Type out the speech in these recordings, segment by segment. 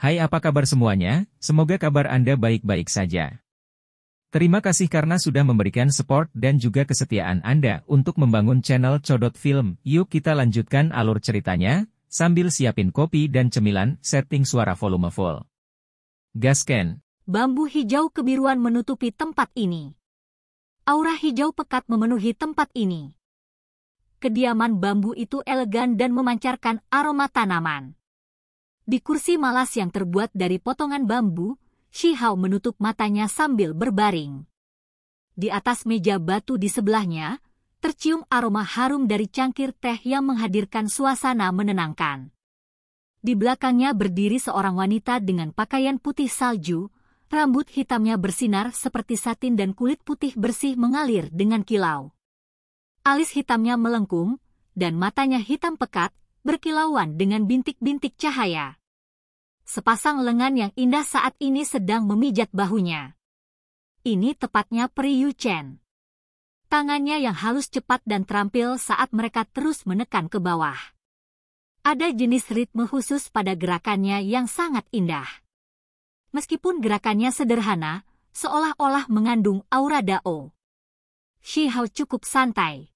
Hai, apa kabar semuanya? Semoga kabar Anda baik-baik saja. Terima kasih karena sudah memberikan support dan juga kesetiaan Anda untuk membangun channel Codot Film. Yuk kita lanjutkan alur ceritanya, sambil siapin kopi dan cemilan, setting suara volume full. Gasken. Bambu hijau kebiruan menutupi tempat ini. Aura hijau pekat memenuhi tempat ini. Kediaman bambu itu elegan dan memancarkan aroma tanaman. Di kursi malas yang terbuat dari potongan bambu, Shihao menutup matanya sambil berbaring. Di atas meja batu di sebelahnya, tercium aroma harum dari cangkir teh yang menghadirkan suasana menenangkan. Di belakangnya berdiri seorang wanita dengan pakaian putih salju, rambut hitamnya bersinar seperti satin dan kulit putih bersih mengalir dengan kilau. Alis hitamnya melengkung, dan matanya hitam pekat, berkilauan dengan bintik-bintik cahaya. Sepasang lengan yang indah saat ini sedang memijat bahunya. Ini tepatnya Peri Yu Chen. Tangannya yang halus cepat dan terampil saat mereka terus menekan ke bawah. Ada jenis ritme khusus pada gerakannya yang sangat indah. Meskipun gerakannya sederhana, seolah-olah mengandung aura Dao. Shihao cukup santai.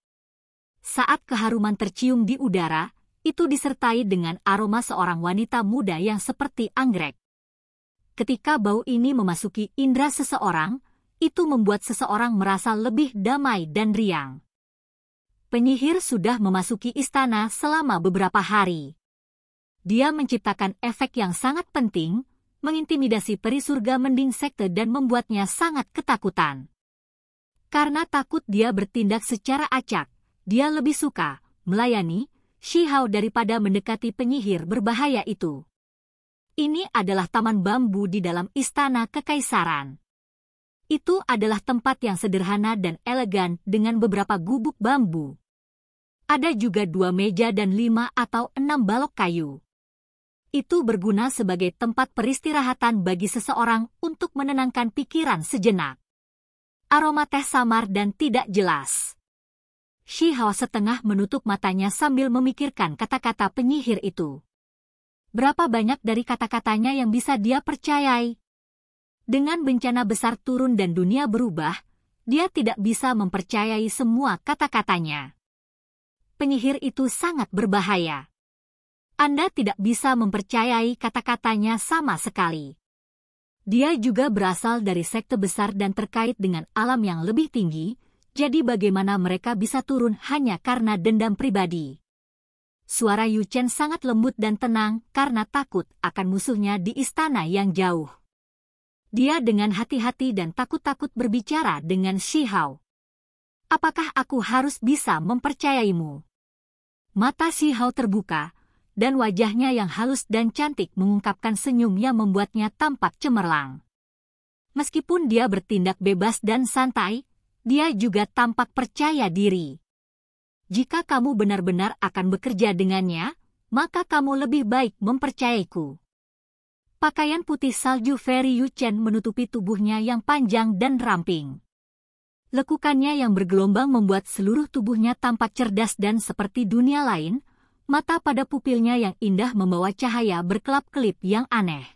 Saat keharuman tercium di udara, itu disertai dengan aroma seorang wanita muda yang seperti anggrek. Ketika bau ini memasuki indera seseorang, itu membuat seseorang merasa lebih damai dan riang. Penyihir sudah memasuki istana selama beberapa hari. Dia menciptakan efek yang sangat penting, mengintimidasi peri surga mending sekte dan membuatnya sangat ketakutan. Karena takut dia bertindak secara acak, dia lebih suka melayani Shihao daripada mendekati penyihir berbahaya itu. Ini adalah taman bambu di dalam istana kekaisaran. Itu adalah tempat yang sederhana dan elegan dengan beberapa gubuk bambu. Ada juga 2 meja dan 5 atau 6 balok kayu. Itu berguna sebagai tempat peristirahatan bagi seseorang untuk menenangkan pikiran sejenak. Aroma teh samar dan tidak jelas. Shihao setengah menutup matanya sambil memikirkan kata-kata penyihir itu. Berapa banyak dari kata-katanya yang bisa dia percayai? Dengan bencana besar turun dan dunia berubah, dia tidak bisa mempercayai semua kata-katanya. Penyihir itu sangat berbahaya. Anda tidak bisa mempercayai kata-katanya sama sekali. Dia juga berasal dari sekte besar dan terkait dengan alam yang lebih tinggi, jadi bagaimana mereka bisa turun hanya karena dendam pribadi? Suara Yu Chen sangat lembut dan tenang karena takut akan musuhnya di istana yang jauh. Dia dengan hati-hati dan takut-takut berbicara dengan Shihao. Apakah aku harus bisa mempercayaimu? Mata Shihao terbuka, dan wajahnya yang halus dan cantik mengungkapkan senyum yang membuatnya tampak cemerlang. Meskipun dia bertindak bebas dan santai, dia juga tampak percaya diri. Jika kamu benar-benar akan bekerja dengannya, maka kamu lebih baik mempercayaiku. Pakaian putih salju Peri Yu Chen menutupi tubuhnya yang panjang dan ramping. Lekukannya yang bergelombang membuat seluruh tubuhnya tampak cerdas dan seperti dunia lain, mata pada pupilnya yang indah membawa cahaya berkelap-kelip yang aneh.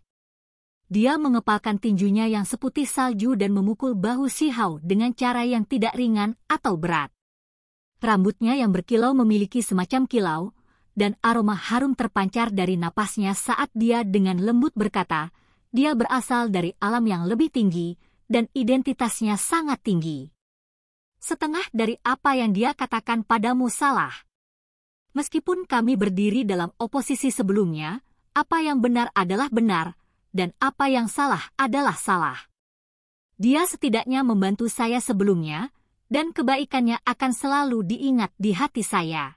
Dia mengepalkan tinjunya yang seputih salju dan memukul bahu Shihao dengan cara yang tidak ringan atau berat. Rambutnya yang berkilau memiliki semacam kilau, dan aroma harum terpancar dari napasnya saat dia dengan lembut berkata, dia berasal dari alam yang lebih tinggi, dan identitasnya sangat tinggi. Setengah dari apa yang dia katakan padamu salah. Meskipun kami berdiri dalam oposisi sebelumnya, apa yang benar adalah benar, dan apa yang salah adalah salah. Dia setidaknya membantu saya sebelumnya, dan kebaikannya akan selalu diingat di hati saya.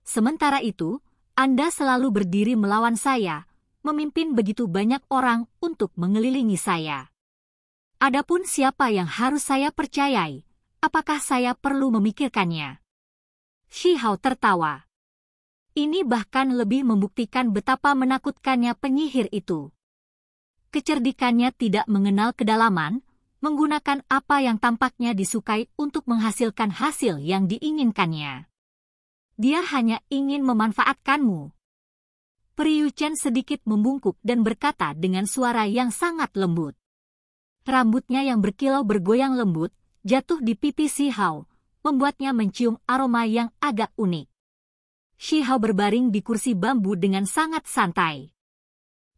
Sementara itu, Anda selalu berdiri melawan saya, memimpin begitu banyak orang untuk mengelilingi saya. Adapun siapa yang harus saya percayai, apakah saya perlu memikirkannya? Shihao tertawa. Ini bahkan lebih membuktikan betapa menakutkannya penyihir itu. Kecerdikannya tidak mengenal kedalaman, menggunakan apa yang tampaknya disukai untuk menghasilkan hasil yang diinginkannya. Dia hanya ingin memanfaatkanmu. Peri Yuchen sedikit membungkuk dan berkata dengan suara yang sangat lembut. Rambutnya yang berkilau bergoyang lembut, jatuh di pipi Shi Hao, membuatnya mencium aroma yang agak unik. Shi Hao berbaring di kursi bambu dengan sangat santai.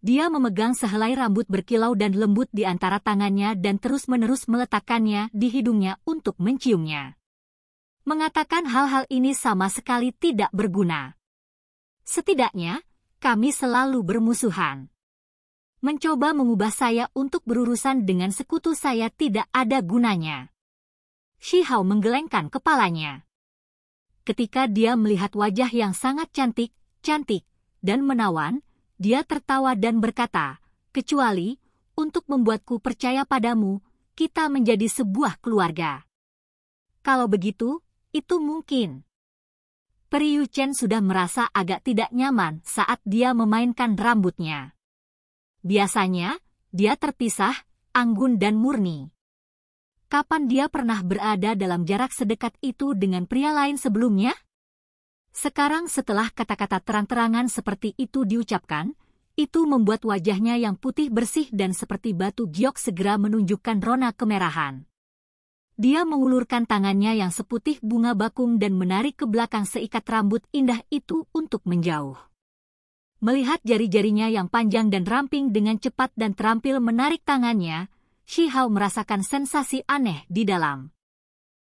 Dia memegang sehelai rambut berkilau dan lembut di antara tangannya dan terus-menerus meletakkannya di hidungnya untuk menciumnya. Mengatakan hal-hal ini sama sekali tidak berguna. Setidaknya, kami selalu bermusuhan. Mencoba mengubah saya untuk berurusan dengan sekutu saya tidak ada gunanya. Shi Hao menggelengkan kepalanya. Ketika dia melihat wajah yang sangat cantik, dan menawan, dia tertawa dan berkata, kecuali, untuk membuatku percaya padamu, kita menjadi sebuah keluarga. Kalau begitu, itu mungkin. Peri Yuchen sudah merasa agak tidak nyaman saat dia memainkan rambutnya. Biasanya, dia terpisah, anggun dan murni. Kapan dia pernah berada dalam jarak sedekat itu dengan pria lain sebelumnya? Sekarang setelah kata-kata terang-terangan seperti itu diucapkan, itu membuat wajahnya yang putih bersih dan seperti batu giok segera menunjukkan rona kemerahan. Dia mengulurkan tangannya yang seputih bunga bakung dan menarik ke belakang seikat rambut indah itu untuk menjauh. Melihat jari-jarinya yang panjang dan ramping dengan cepat dan terampil menarik tangannya, Shi Hao merasakan sensasi aneh di dalam.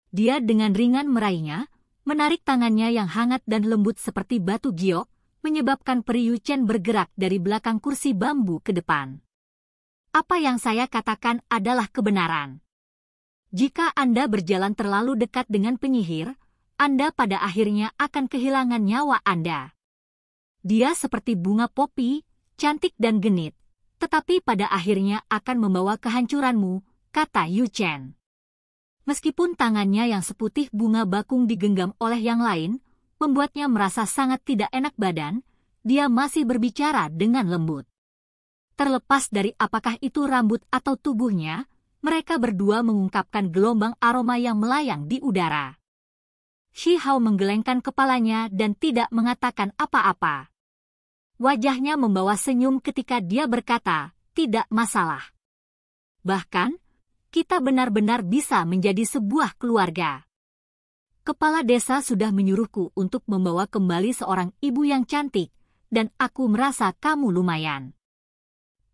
Dia dengan ringan meraihnya, menarik tangannya yang hangat dan lembut seperti batu giok, menyebabkan Peri Yuchen bergerak dari belakang kursi bambu ke depan. Apa yang saya katakan adalah kebenaran. Jika Anda berjalan terlalu dekat dengan penyihir, Anda pada akhirnya akan kehilangan nyawa Anda. Dia seperti bunga popi, cantik dan genit, tetapi pada akhirnya akan membawa kehancuranmu, kata Yuchen. Meskipun tangannya yang seputih bunga bakung digenggam oleh yang lain, membuatnya merasa sangat tidak enak badan, dia masih berbicara dengan lembut. Terlepas dari apakah itu rambut atau tubuhnya, mereka berdua mengungkapkan gelombang aroma yang melayang di udara. Shi Hao menggelengkan kepalanya dan tidak mengatakan apa-apa. Wajahnya membawa senyum ketika dia berkata, tidak masalah. Bahkan, kita benar-benar bisa menjadi sebuah keluarga. Kepala desa sudah menyuruhku untuk membawa kembali seorang ibu yang cantik, dan aku merasa kamu lumayan.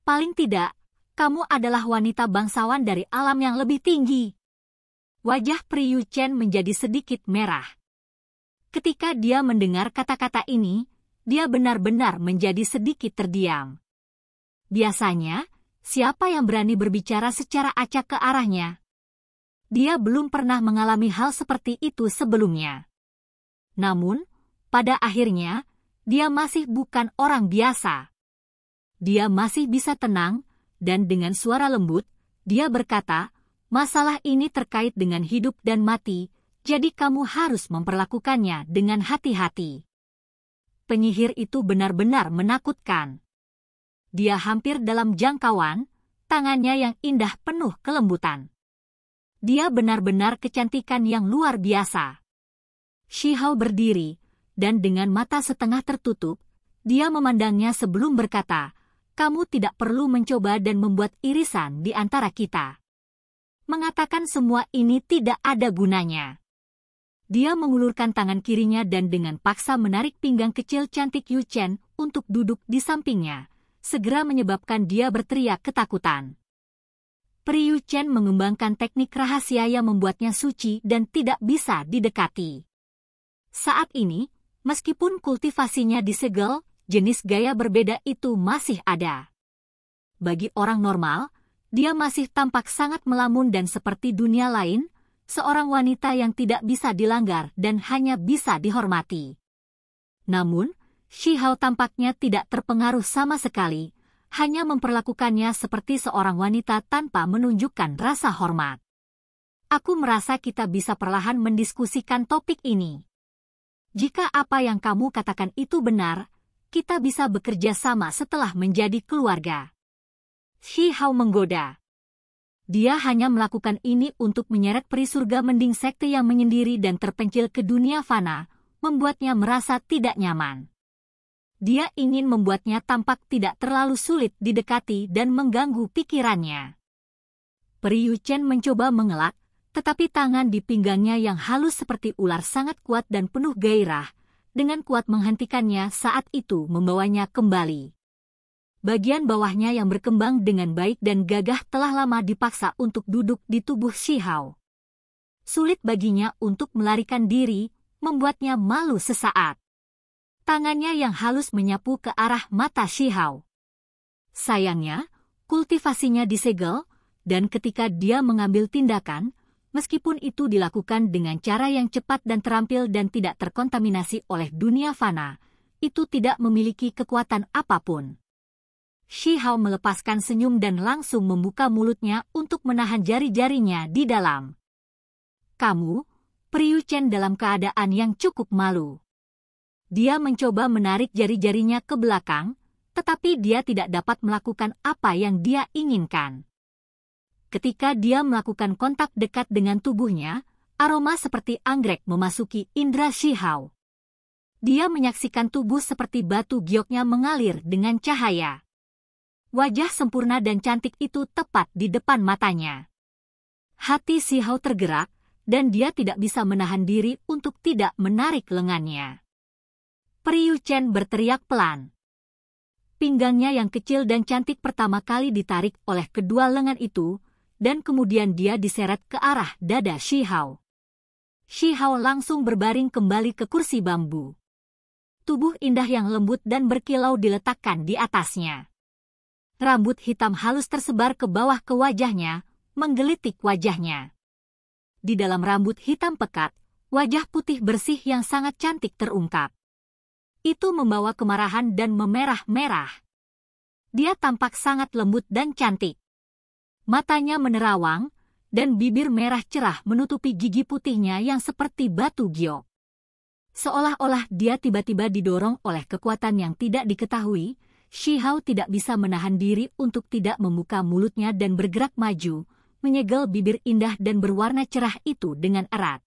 Paling tidak, kamu adalah wanita bangsawan dari alam yang lebih tinggi. Wajah Peri Yuchen menjadi sedikit merah. Ketika dia mendengar kata-kata ini, dia benar-benar menjadi sedikit terdiam. Biasanya, siapa yang berani berbicara secara acak ke arahnya? Dia belum pernah mengalami hal seperti itu sebelumnya. Namun, pada akhirnya, dia masih bukan orang biasa. Dia masih bisa tenang, dan dengan suara lembut, dia berkata, masalah ini terkait dengan hidup dan mati, jadi kamu harus memperlakukannya dengan hati-hati. Penyihir itu benar-benar menakutkan. Dia hampir dalam jangkauan, tangannya yang indah penuh kelembutan. Dia benar-benar kecantikan yang luar biasa. Shi Hao berdiri, dan dengan mata setengah tertutup, dia memandangnya sebelum berkata, kamu tidak perlu mencoba dan membuat irisan di antara kita. Mengatakan semua ini tidak ada gunanya. Dia mengulurkan tangan kirinya dan dengan paksa menarik pinggang kecil cantik Yuchen untuk duduk di sampingnya, segera menyebabkan dia berteriak ketakutan. Peri Yuchen mengembangkan teknik rahasia yang membuatnya suci dan tidak bisa didekati. Saat ini, meskipun kultivasinya disegel, jenis gaya berbeda itu masih ada. Bagi orang normal, dia masih tampak sangat melamun dan seperti dunia lain, seorang wanita yang tidak bisa dilanggar dan hanya bisa dihormati. Namun, Shi Hao tampaknya tidak terpengaruh sama sekali, hanya memperlakukannya seperti seorang wanita tanpa menunjukkan rasa hormat. Aku merasa kita bisa perlahan mendiskusikan topik ini. Jika apa yang kamu katakan itu benar, kita bisa bekerja sama setelah menjadi keluarga. Shi Hao menggoda. Dia hanya melakukan ini untuk menyeret peri surga mending sekte yang menyendiri dan terpencil ke dunia fana, membuatnya merasa tidak nyaman. Dia ingin membuatnya tampak tidak terlalu sulit didekati dan mengganggu pikirannya. Peri Yu Chen mencoba mengelak, tetapi tangan di pinggangnya yang halus seperti ular sangat kuat dan penuh gairah, dengan kuat menghentikannya saat itu membawanya kembali. Bagian bawahnya yang berkembang dengan baik dan gagah telah lama dipaksa untuk duduk di tubuh Shi Hao. Sulit baginya untuk melarikan diri, membuatnya malu sesaat. Tangannya yang halus menyapu ke arah mata Shi Hao. Sayangnya, kultivasinya disegel, dan ketika dia mengambil tindakan, meskipun itu dilakukan dengan cara yang cepat dan terampil dan tidak terkontaminasi oleh dunia fana, itu tidak memiliki kekuatan apapun. Shi Hao melepaskan senyum dan langsung membuka mulutnya untuk menahan jari-jarinya di dalam. Kamu, Peri Yu Chen dalam keadaan yang cukup malu. Dia mencoba menarik jari-jarinya ke belakang, tetapi dia tidak dapat melakukan apa yang dia inginkan. Ketika dia melakukan kontak dekat dengan tubuhnya, aroma seperti anggrek memasuki indera Shi Hao. Dia menyaksikan tubuh seperti batu gioknya mengalir dengan cahaya. Wajah sempurna dan cantik itu tepat di depan matanya. Hati Shi Hao tergerak, dan dia tidak bisa menahan diri untuk tidak menarik lengannya. Peri Yu Chen berteriak pelan. Pinggangnya yang kecil dan cantik pertama kali ditarik oleh kedua lengan itu, dan kemudian dia diseret ke arah dada Shi Hao. Shi Hao langsung berbaring kembali ke kursi bambu. Tubuh indah yang lembut dan berkilau diletakkan di atasnya. Rambut hitam halus tersebar ke bawah ke wajahnya, menggelitik wajahnya. Di dalam rambut hitam pekat, wajah putih bersih yang sangat cantik terungkap. Itu membawa kemarahan dan memerah-merah. Dia tampak sangat lembut dan cantik. Matanya menerawang, dan bibir merah cerah menutupi gigi putihnya yang seperti batu giok. Seolah-olah dia tiba-tiba didorong oleh kekuatan yang tidak diketahui, Shi Hao tidak bisa menahan diri untuk tidak membuka mulutnya dan bergerak maju, menyegel bibir indah dan berwarna cerah itu dengan erat.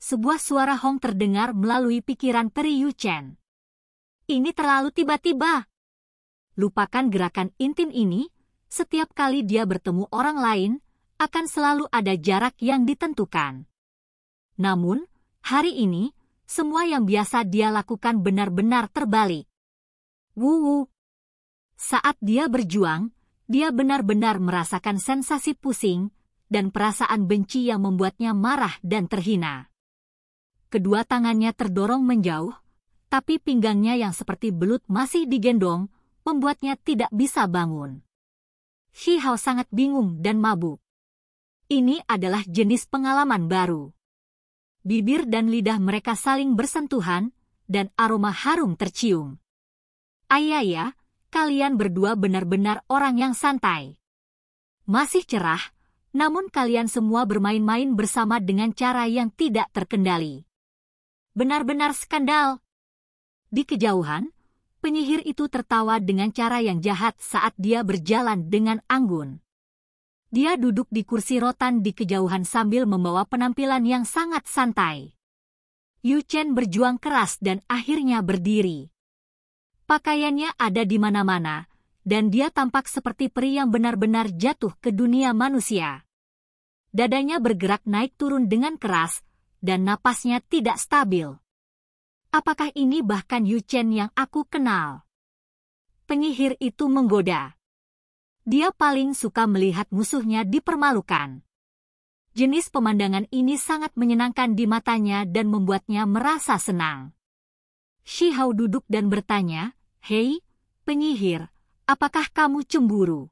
Sebuah suara hong terdengar melalui pikiran Peri Yu Chen. Ini terlalu tiba-tiba. Lupakan gerakan intim ini, setiap kali dia bertemu orang lain, akan selalu ada jarak yang ditentukan. Namun, hari ini, semua yang biasa dia lakukan benar-benar terbalik. Wuwu. Saat dia berjuang, dia benar-benar merasakan sensasi pusing, dan perasaan benci yang membuatnya marah dan terhina. Kedua tangannya terdorong menjauh, tapi pinggangnya yang seperti belut masih digendong, membuatnya tidak bisa bangun. Shi Hao sangat bingung dan mabuk. Ini adalah jenis pengalaman baru. Bibir dan lidah mereka saling bersentuhan, dan aroma harum tercium. Ayaya, kalian berdua benar-benar orang yang santai. Masih cerah, namun kalian semua bermain-main bersama dengan cara yang tidak terkendali. Benar-benar skandal. Di kejauhan, penyihir itu tertawa dengan cara yang jahat saat dia berjalan dengan anggun. Dia duduk di kursi rotan di kejauhan sambil membawa penampilan yang sangat santai. Yu Chen berjuang keras dan akhirnya berdiri. Pakaiannya ada di mana-mana, dan dia tampak seperti peri yang benar-benar jatuh ke dunia manusia. Dadanya bergerak naik turun dengan keras, dan napasnya tidak stabil. Apakah ini bahkan Yu Chen yang aku kenal? Penyihir itu menggoda. Dia paling suka melihat musuhnya dipermalukan. Jenis pemandangan ini sangat menyenangkan di matanya dan membuatnya merasa senang. Shi Hao duduk dan bertanya, "Hei, penyihir, apakah kamu cemburu?"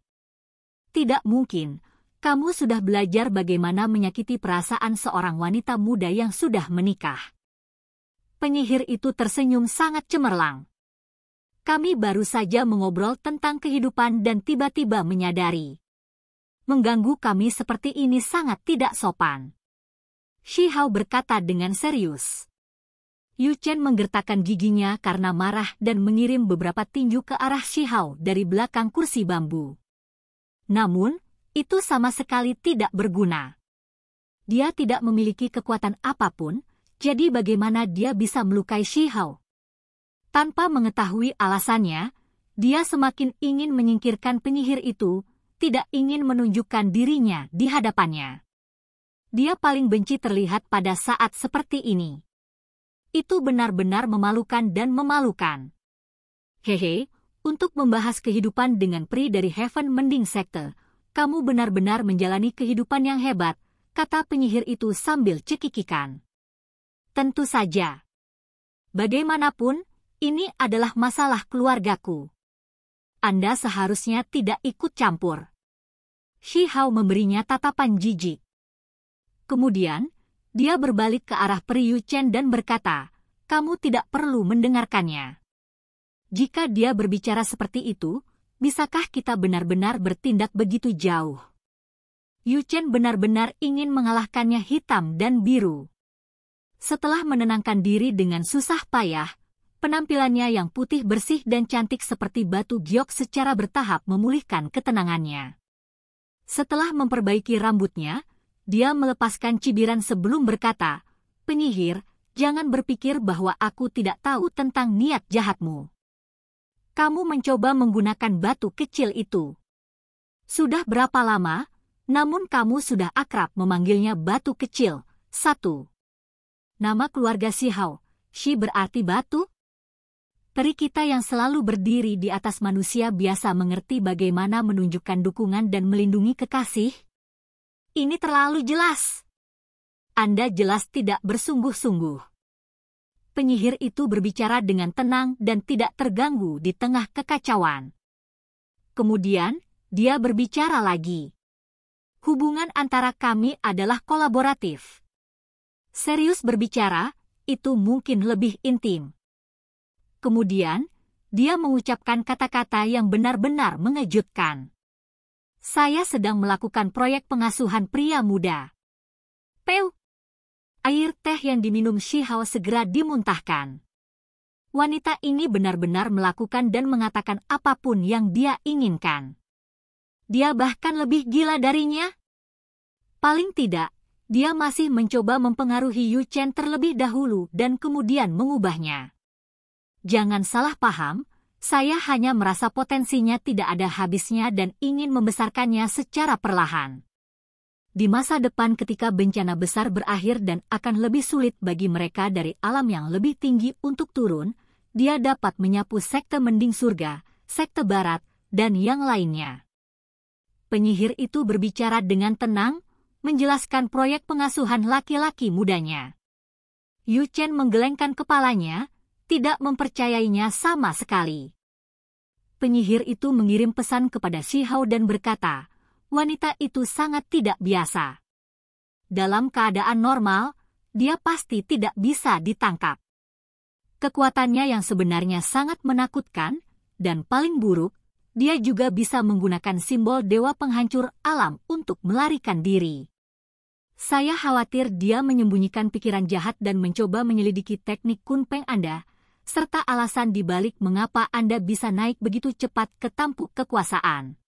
Tidak mungkin, kamu sudah belajar bagaimana menyakiti perasaan seorang wanita muda yang sudah menikah. Penyihir itu tersenyum sangat cemerlang. Kami baru saja mengobrol tentang kehidupan dan tiba-tiba menyadari. Mengganggu kami seperti ini sangat tidak sopan. Shi Hao berkata dengan serius. Yu Chen menggertakkan giginya karena marah dan mengirim beberapa tinju ke arah Shi Hao dari belakang kursi bambu. Namun, itu sama sekali tidak berguna. Dia tidak memiliki kekuatan apapun, jadi bagaimana dia bisa melukai Shi Hao? Tanpa mengetahui alasannya, dia semakin ingin menyingkirkan penyihir itu, tidak ingin menunjukkan dirinya di hadapannya. Dia paling benci terlihat pada saat seperti ini. Itu benar-benar memalukan dan memalukan. Hehe, untuk membahas kehidupan dengan peri dari Heaven Mending Sekte, kamu benar-benar menjalani kehidupan yang hebat, kata penyihir itu sambil cekikikan. Tentu saja. Bagaimanapun, ini adalah masalah keluargaku. Anda seharusnya tidak ikut campur. Shi Hao memberinya tatapan jijik. Kemudian, dia berbalik ke arah peri Yu Chen dan berkata, kamu tidak perlu mendengarkannya. Jika dia berbicara seperti itu, bisakah kita benar-benar bertindak begitu jauh? Yu Chen benar-benar ingin mengalahkannya hitam dan biru. Setelah menenangkan diri dengan susah payah, penampilannya yang putih bersih dan cantik seperti batu giok secara bertahap memulihkan ketenangannya. Setelah memperbaiki rambutnya, dia melepaskan cibiran sebelum berkata, penyihir, jangan berpikir bahwa aku tidak tahu tentang niat jahatmu. Kamu mencoba menggunakan batu kecil itu. Sudah berapa lama, namun kamu sudah akrab memanggilnya batu kecil. 1. Nama keluarga Shi Hao, Shi berarti batu? Peri kita yang selalu berdiri di atas manusia biasa mengerti bagaimana menunjukkan dukungan dan melindungi kekasih? Ini terlalu jelas. Anda jelas tidak bersungguh-sungguh. Penyihir itu berbicara dengan tenang dan tidak terganggu di tengah kekacauan. Kemudian, dia berbicara lagi. Hubungan antara kami adalah kolaboratif. Serius berbicara, itu mungkin lebih intim. Kemudian, dia mengucapkan kata-kata yang benar-benar mengejutkan. Saya sedang melakukan proyek pengasuhan pria muda. Peu. Air teh yang diminum Shi Hao segera dimuntahkan. Wanita ini benar-benar melakukan dan mengatakan apapun yang dia inginkan. Dia bahkan lebih gila darinya. Paling tidak, dia masih mencoba mempengaruhi Yu Chen terlebih dahulu dan kemudian mengubahnya. Jangan salah paham, saya hanya merasa potensinya tidak ada habisnya dan ingin membesarkannya secara perlahan. Di masa depan ketika bencana besar berakhir dan akan lebih sulit bagi mereka dari alam yang lebih tinggi untuk turun, dia dapat menyapu sekte mending surga, sekte barat, dan yang lainnya. Penyihir itu berbicara dengan tenang, menjelaskan proyek pengasuhan laki-laki mudanya. Yu Chen menggelengkan kepalanya, tidak mempercayainya sama sekali. Penyihir itu mengirim pesan kepada Shi Hao dan berkata, wanita itu sangat tidak biasa. Dalam keadaan normal, dia pasti tidak bisa ditangkap. Kekuatannya yang sebenarnya sangat menakutkan, dan paling buruk, dia juga bisa menggunakan simbol dewa penghancur alam untuk melarikan diri. Saya khawatir dia menyembunyikan pikiran jahat dan mencoba menyelidiki teknik kunpeng Anda, serta alasan dibalik mengapa Anda bisa naik begitu cepat ke tampuk kekuasaan.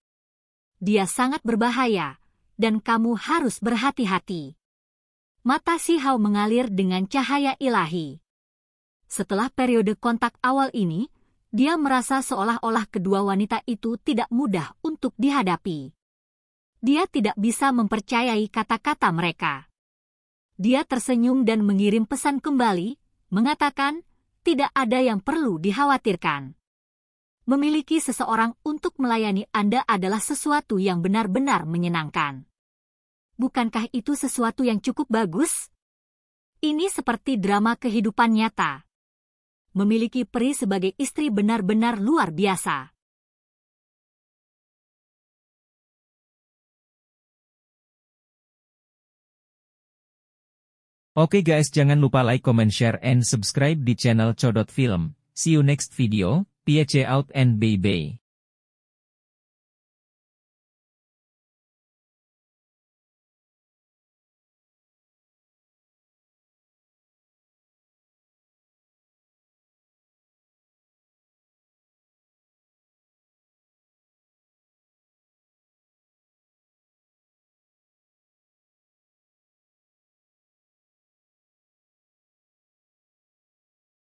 Dia sangat berbahaya, dan kamu harus berhati-hati. Mata Shi Hao mengalir dengan cahaya ilahi. Setelah periode kontak awal ini, dia merasa seolah-olah kedua wanita itu tidak mudah untuk dihadapi. Dia tidak bisa mempercayai kata-kata mereka. Dia tersenyum dan mengirim pesan kembali, mengatakan, tidak ada yang perlu dikhawatirkan. Memiliki seseorang untuk melayani Anda adalah sesuatu yang benar-benar menyenangkan. Bukankah itu sesuatu yang cukup bagus? Ini seperti drama kehidupan nyata. Memiliki peri sebagai istri benar-benar luar biasa. Oke guys, jangan lupa like, comment, share, and subscribe di channel Codot Film. See you next video, peace out and bye-bye.